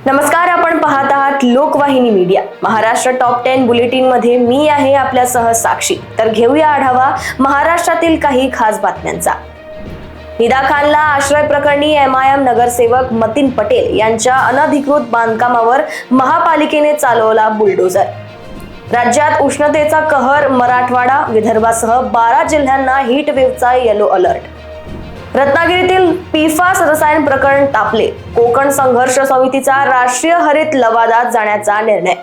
नमस्कार, आपण पाहत आहात लोकवाहिनी मीडिया. महाराष्ट्र टॉप 10 बुलेटिन मध्ये मी आहे आपल्यासह साक्षी. तर घेऊया आढावा महाराष्ट्रातील काही खास बातम्यांचा. निदा खानला आश्रय प्रकरणी MIM नगरसेवक मतीन पटेल यांच्या अनधिकृत बांधकामावर महापालिकेने चालवला बुलडोझर. राज्यात उष्णतेचा कहर, मराठवाडा विदर्भासह 12 जिल्ह्यांना हीट वेव्हचा येलो अलर्ट. रत्नागिरीतील PFAS रसायन प्रकरण तापले. कोकण संघर्ष समितीचा राष्ट्रीय हरित लवादात जाण्याचा निर्णय.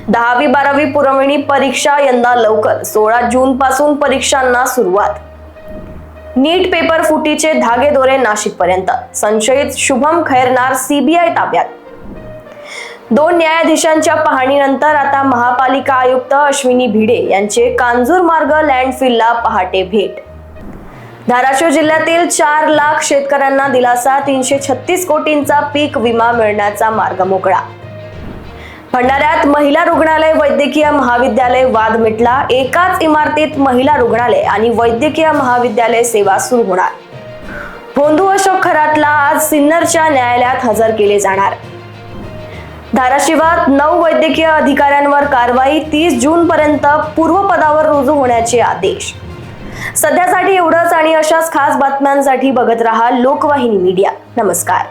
10वी-12वी पुरवणी परीक्षा यंदा लवकर, 16 जून पासून परीक्षांना सुरुवात. नीट पेपर फुटीचे धागेदोरे नाशिकपर्यंत. संशयित शुभम खैरनार CBI ताब्यात. 2 न्यायाधीशांच्या पाहणीनंतर आता महापालिका आयुक्त अश्विनी भिडे यांचे कांजूर मार्ग लँडफिलला पहाटे भेट. धाराशिव जिल्ह्यातील 4 लाख शेतकऱ्यांना दिलासा. 336 कोटींचा पीक विमा मिळण्याचा मार्ग मोकळा. भंडाऱ्यात महिला रुग्णालय वैद्यकीय महाविद्यालय वाद मिटला. एकाच इमारतीत महिला रुग्णालय आणि वैद्यकीय महाविद्यालय सेवा सुरू होणार. भोंदू अशोक खरातला आज सिन्नरच्या न्यायालयात हजर केले जाणार. धाराशिवात 9 वैद्यकीय अधिकाऱ्यांवर कारवाई. 30 जून पर्यंत पूर्वपदावर रुजू होण्याचे आदेश. सध्यासाठी एवढंच आणि अशाच खास बातम्यांसाठी बघत रहा लोकवाहिनी मीडिया. नमस्कार.